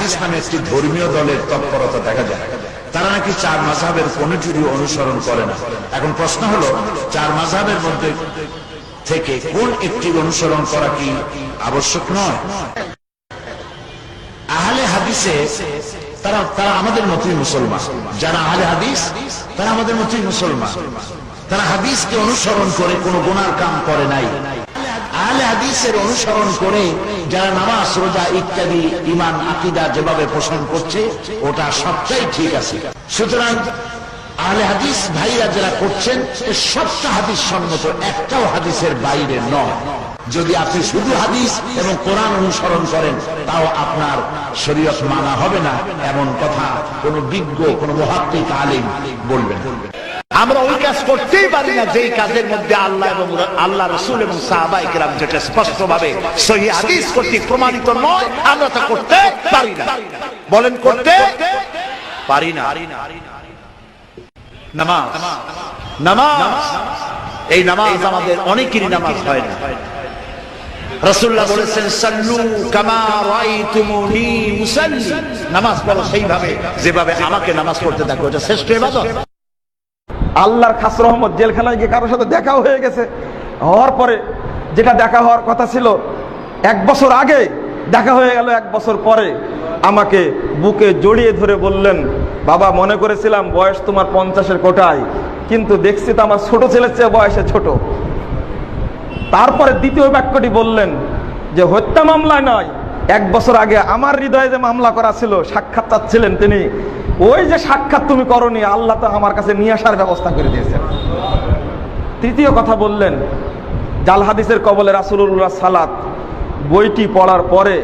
হাদিস নামে একটি ধর্মীয় দলের তৎপরতা দেখা যায়। তারা নাকি চার মাযহাবের কোনটিরই অনুসরণ করে না। এখন প্রশ্ন হলো, চার মাযহাবের মধ্যে থেকে কোন একটি অনুসরণ করা কি আবশ্যক নয়? আহলে হাদিসে তারা আমাদের মতই মুসলমান। যারা আহলে হাদিস তারা আমাদের মতই মুসলমান। তারা হাদিসকে অনুসরণ করে কোনো গুনার কাম করে নাই। আহলে হাদিসের অনুসরণ করে যারা নামাজ রোজা ইত্যাদি ঈমান আকীদা যেভাবে পোষণ করছে ওটা সবটাই ঠিক আছে। সুতরাং আহলে হাদিস ভাইরা যারা করছেন সবটা হাদিস সম্মত, একটাও হাদিসের বাইরে নয়। যদি আপনি শুধু হাদিস এবং কোরআন অনুসরণ করেন তাও আপনার শরীয়ত মানা হবে না, এমন কথা কোন বিজ্ঞ কোন মুহাক্কিক আলিম বলবেন। আমরা ওই কাজ করতেই পারি না যেই কাজের মধ্যে আল্লাহ এবং আল্লাহ রাসূল এবং সাহাবায়ে কেরাম যেটা স্পষ্টভাবে সহিহ হাদিস কর্তৃক প্রমাণিত নয়, আমরা তা করতে পারি না। বলেন, করতে পারি না। নামাজ, এই নামাজ আমাদের অনেকেরই নামাজ হয় না। রাসূলুল্লাহ বলেছেন, সাল্লু কামা রাআইতুমুনি মুসাল্লি, নামাজ পড়ো সেইভাবে যেভাবে আমাকে নামাজ পড়তে দেখো, এটা শ্রেষ্ঠ ইবাদত। আল্লাহর খাস রহমত, জেলখানায় গিয়ে কারোর সাথে দেখাও হয়ে গেছে। হওয়ার পরে যেটা দেখা হওয়ার কথা ছিল 1 বছর আগে দেখা হয়ে গেল, 1 বছর পরে আমাকে বুকে জড়িয়ে ধরে বললেন, বাবা মনে করেছিলাম বয়স তোমার 50-এর কোটায়, কিন্তু দেখছি তো আমার ছোট ছেলের চেয়ে বয়সে ছোট। তারপরে দ্বিতীয় বাক্যটি বললেন যে হত্যা মামলায় নয়, 1 বছর আগে আমার হৃদয়ে যে মামলা করা ছিল, সাক্ষাৎ চাচ্ছিলেন তিনি, ওই যে সাক্ষাৎ তুমি করনি, আল্লাহ তো আমার কাছে নিয়ে আসার ব্যবস্থা করে দিয়েছেন। তৃতীয় কথা বললেন, জাল হাদিসের কবলে রাসূলুল্লাহ সালাত বইটি পড়ার পরে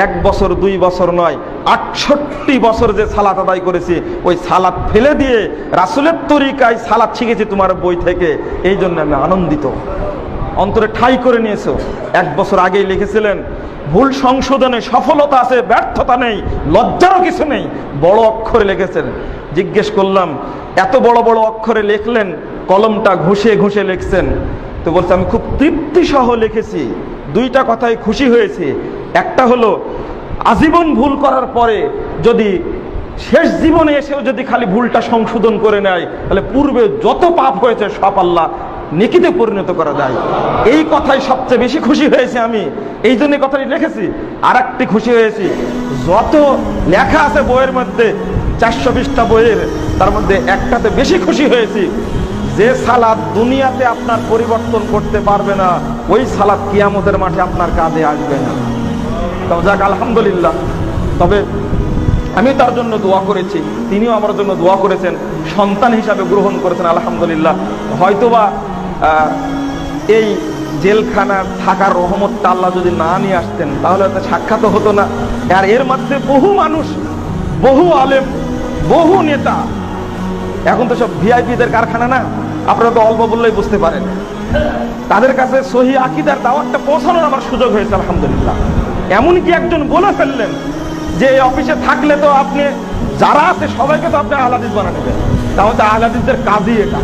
1 বছর 2 বছর নয়, 68 বছর যে সালাত আদায় করেছি, ওই সালাত ফেলে দিয়ে রাসূলের তরিকায় সালাত শিখেছি তোমার বই থেকে, এই জন্য আমি আনন্দিত। অন্তরে ঠাঁই করে নিয়েছো। 1 বছর আগেই লিখেছিলেন, ভুল সংশোধনে সফলতা আছে, ব্যর্থতা নেই, লজ্জারও কিছু নেই, বড় অক্ষরে লিখেছেন। জিজ্ঞেস করলাম, এত বড় বড় অক্ষরে লিখলেন, কলমটা ঘুষে ঘুষে লিখছেন? তো বলছে, আমি খুব তৃপ্তি সহ লিখেছি, 2টা কথায় খুশি হয়েছি। একটা হলো, আজীবন ভুল করার পরে যদি শেষ জীবনে এসেও যদি খালি ভুলটা সংশোধন করে নেয়, তাহলে পূর্বে যত পাপ হয়েছে সব আল্লাহ নেকিতে পরিণত করা যায়। এই কথাই সবচেয়ে বেশি খুশি হয়েছে আমি, এই জন্য কথাটি লিখেছি। আর একটি খুশি হয়েছি, যত লেখা আছে বইয়ের মধ্যে 420টা বইয়ের, তার মধ্যে একটাতে বেশি খুশি হয়েছি, যে সালাত দুনিয়াতে আপনার পরিবর্তন করতে পারবে না, ওই সালাত কিয়ামতের মাঠে আপনার কাজে আসবে না। তবে যাক, আলহামদুলিল্লাহ। তবে আমি তার জন্য দোয়া করেছি, তিনিও আমার জন্য দোয়া করেছেন, সন্তান হিসাবে গ্রহণ করেছেন, আলহামদুলিল্লাহ। হয়তোবা এই জেলখানার থাকার রহমতটা আল্লাহ যদি না নিয়ে আসতেন, তাহলে হয়তো সাক্ষাৎ হতো না। আর এর মধ্যে বহু মানুষ, বহু আলেম, বহু নেতা, এখন তো সব ভিআইপিদের কারখানা না, আপনারা তো অল্প বললেই বুঝতে পারেন, তাদের কাছে সহিহ আকীদার দাওয়াতটা পৌঁছানোর আমার সুযোগ হয়েছে, আলহামদুলিল্লাহ। এমনকি একজন বলে ফেললেন যে এই অফিসে থাকলে তো আপনি যারা আছে সবাইকে তো আপনি আহলে হাদিস বানাবেন, তাহলে আহলে হাদিসদের কাজই এটা।